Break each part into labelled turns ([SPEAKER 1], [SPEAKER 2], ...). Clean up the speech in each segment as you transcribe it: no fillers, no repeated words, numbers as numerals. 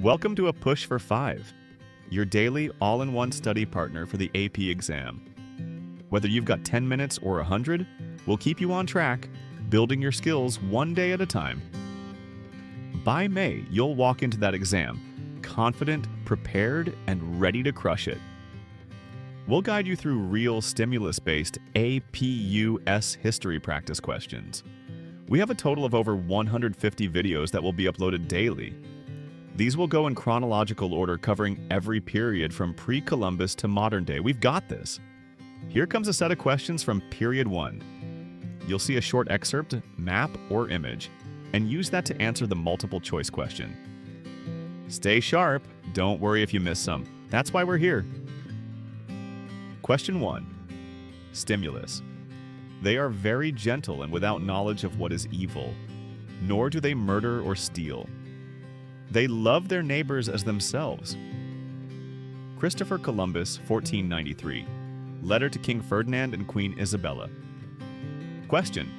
[SPEAKER 1] Welcome to APush for 5, your daily all-in-one study partner for the AP exam. Whether you've got 10 minutes or 100, we'll keep you on track, building your skills one day at a time. By May, you'll walk into that exam confident, prepared, and ready to crush it. We'll guide you through real stimulus-based AP U.S. history practice questions. We have a total of over 150 videos that will be uploaded daily. These will go in chronological order, covering every period from pre-Columbus to modern day. We've got this. Here comes a set of questions from Period 1. You'll see a short excerpt, map, or image, and use that to answer the multiple choice question. Stay sharp. Don't worry if you miss some. That's why we're here. Question 1. Stimulus. They are very gentle and without knowledge of what is evil, nor do they murder or steal. They love their neighbors as themselves. Christopher Columbus, 1493. Letter to King Ferdinand and Queen Isabella. Question.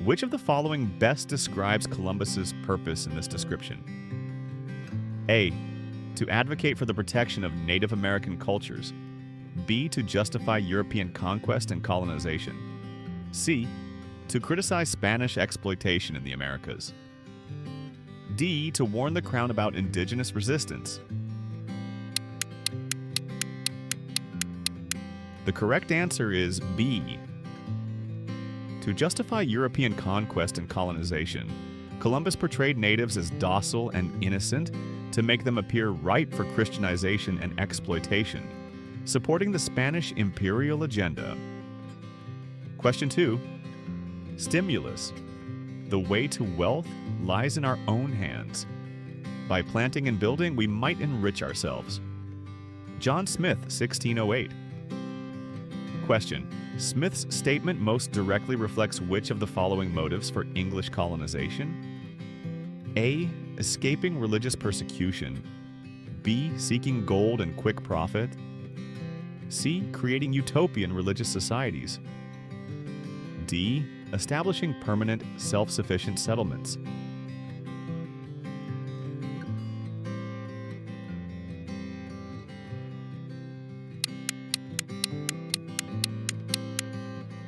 [SPEAKER 1] Which of the following best describes Columbus's purpose in this description? A. To advocate for the protection of Native American cultures. B. To justify European conquest and colonization. C. To criticize Spanish exploitation in the Americas. D. To warn the Crown about indigenous resistance. The correct answer is B. To justify European conquest and colonization, Columbus portrayed natives as docile and innocent to make them appear ripe for Christianization and exploitation, supporting the Spanish imperial agenda. Question 2. Stimulus. The way to wealth lies in our own hands. By planting and building, we might enrich ourselves. John Smith, 1608. Question. Smith's statement most directly reflects which of the following motives for English colonization? A. Escaping religious persecution. B. Seeking gold and quick profit. C. Creating utopian religious societies. D. Establishing permanent, self-sufficient settlements.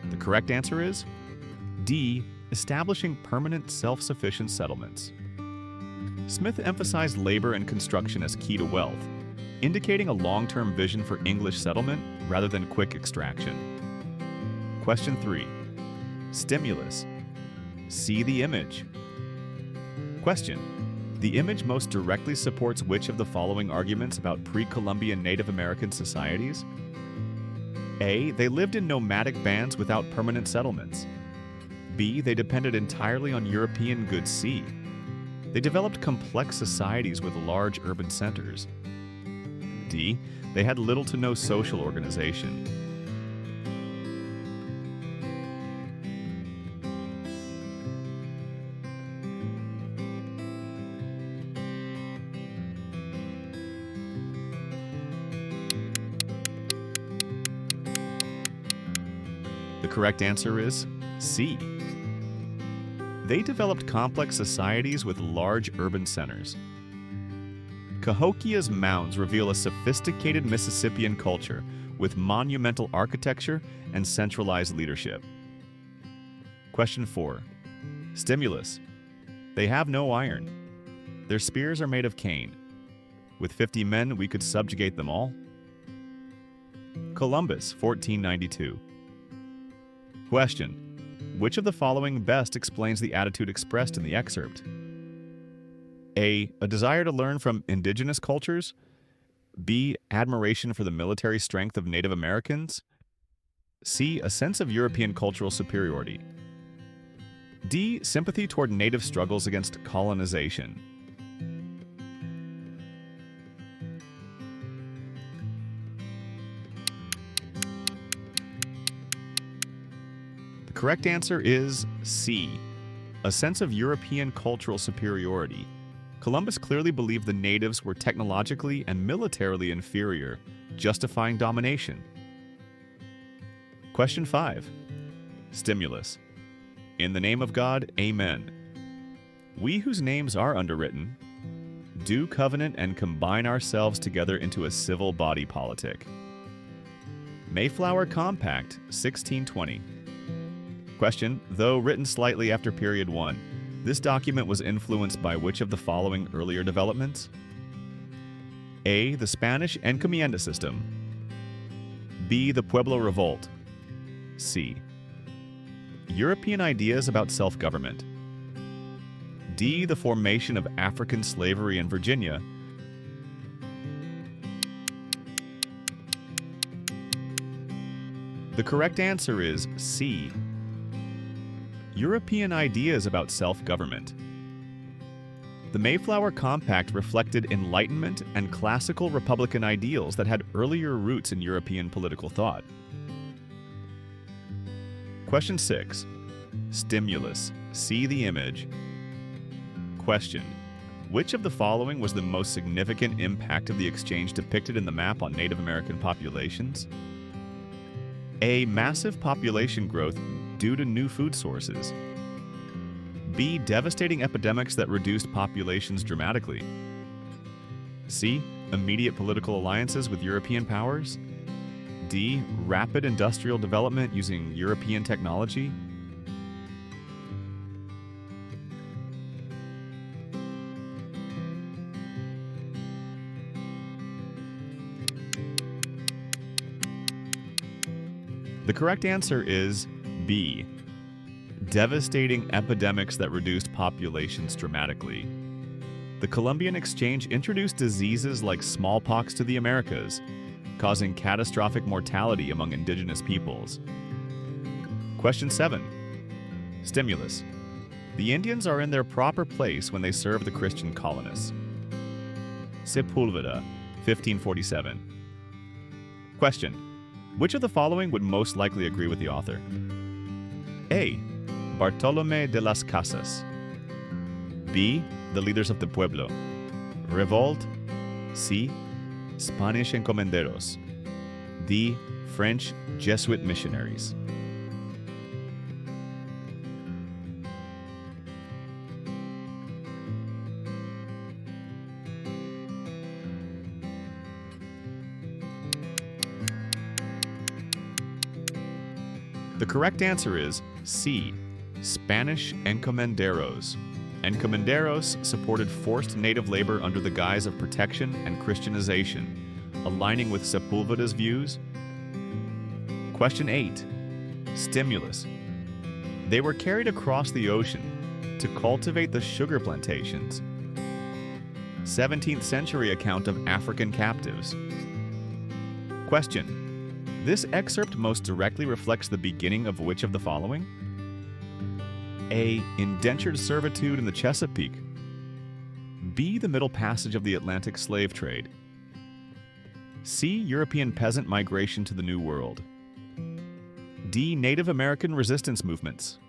[SPEAKER 1] The correct answer is D. Establishing permanent, self-sufficient settlements. Smith emphasized labor and construction as key to wealth, indicating a long-term vision for English settlement rather than quick extraction. Question 3. Stimulus. See the image. Question. The image most directly supports which of the following arguments about pre-Columbian Native American societies? A. They lived in nomadic bands without permanent settlements. B. They depended entirely on European goods. C. They developed complex societies with large urban centers. D. They had little to no social organization. The correct answer is C. They developed complex societies with large urban centers. Cahokia's mounds reveal a sophisticated Mississippian culture with monumental architecture and centralized leadership. Question 4. Stimulus. They have no iron. Their spears are made of cane. With 50 men, we could subjugate them all. Columbus, 1492. Question. Which of the following best explains the attitude expressed in the excerpt? A. A desire to learn from indigenous cultures. B. Admiration for the military strength of Native Americans. C. A sense of European cultural superiority. D. Sympathy toward Native struggles against colonization. The correct answer is C. A sense of European cultural superiority. Columbus clearly believed the natives were technologically and militarily inferior, justifying domination. Question 5. Stimulus. In the name of God, Amen. We whose names are underwritten. do covenant and combine ourselves together into a civil body politic. Mayflower Compact, 1620. Question, though written slightly after period 1, this document was influenced by which of the following earlier developments? A. The Spanish encomienda system. B. The Pueblo Revolt. C. European ideas about self-government. D. The formation of African slavery in Virginia. The correct answer is C. European ideas about self-government. The Mayflower Compact reflected Enlightenment and classical Republican ideals that had earlier roots in European political thought. Question 6. Stimulus. See the image. Question. Which of the following was the most significant impact of the exchange depicted in the map on Native American populations? A. Massive population growth due to new food sources. B. Devastating epidemics that reduced populations dramatically. C. Immediate political alliances with European powers. D. Rapid industrial development using European technology. The correct answer is B. Devastating epidemics that reduced populations dramatically. The Columbian Exchange introduced diseases like smallpox to the Americas, causing catastrophic mortality among indigenous peoples. Question 7. Stimulus. The Indians are in their proper place when they serve the Christian colonists. Sepulveda, 1547. Question. Which of the following would most likely agree with the author? A. Bartolomé de las Casas. B. The leaders of the Pueblo. Revolt. C. Spanish encomenderos. D. French Jesuit missionaries. The correct answer is C. Spanish encomenderos. Encomenderos supported forced native labor under the guise of protection and Christianization, aligning with Sepulveda's views. Question 8. Stimulus. They were carried across the ocean to cultivate the sugar plantations. 17th century account of African captives. Question. This excerpt most directly reflects the beginning of which of the following? A. Indentured servitude in the Chesapeake. B. The Middle Passage of the Atlantic slave trade. C. European peasant migration to the New World. D. Native American resistance movements.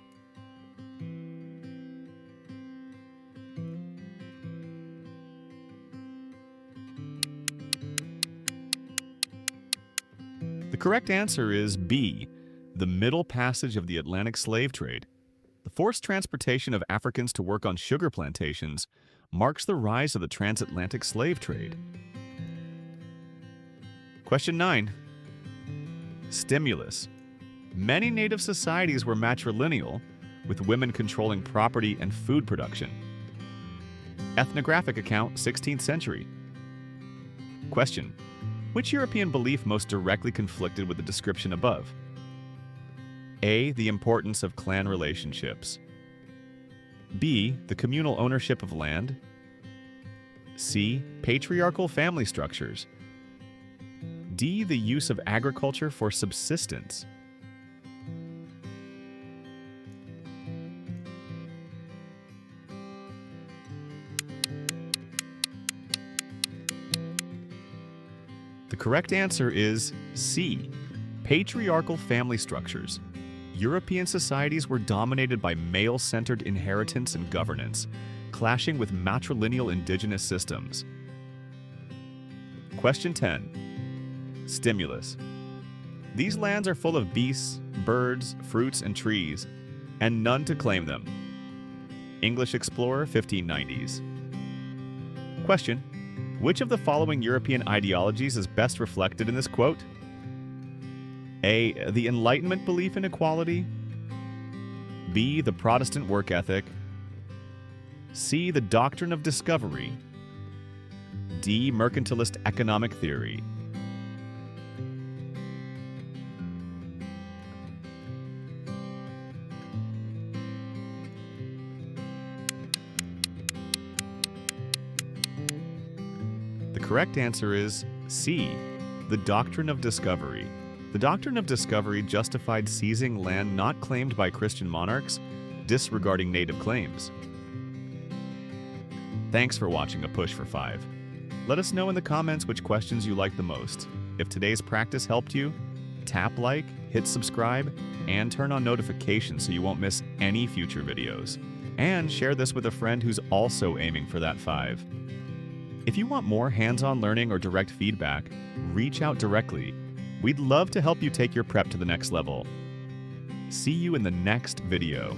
[SPEAKER 1] The correct answer is B. The Middle Passage of the Atlantic slave trade. The forced transportation of Africans to work on sugar plantations marks the rise of the transatlantic slave trade. Question 9. Stimulus. Many native societies were matrilineal, with women controlling property and food production. Ethnographic account, 16th century. Question. Which European belief most directly conflicted with the description above? A. The importance of clan relationships. B. The communal ownership of land. C. Patriarchal family structures. D. The use of agriculture for subsistence. The correct answer is C. Patriarchal family structures. European societies were dominated by male-centered inheritance and governance, clashing with matrilineal indigenous systems. Question 10. Stimulus. These lands are full of beasts, birds, fruits, and trees, and none to claim them. English explorer, 1590s. Question: which of the following European ideologies is best reflected in this quote? A. The Enlightenment belief in equality. B. The Protestant work ethic. C. The doctrine of discovery. D. Mercantilist economic theory. The correct answer is C. The doctrine of discovery. The doctrine of discovery justified seizing land not claimed by Christian monarchs, disregarding native claims. Thanks for watching APush for 5. Let us know in the comments which questions you liked the most. If today's practice helped you, tap like, hit subscribe, and turn on notifications so you won't miss any future videos. And share this with a friend who's also aiming for that 5. If you want more hands-on learning or direct feedback, reach out directly. We'd love to help you take your prep to the next level. See you in the next video.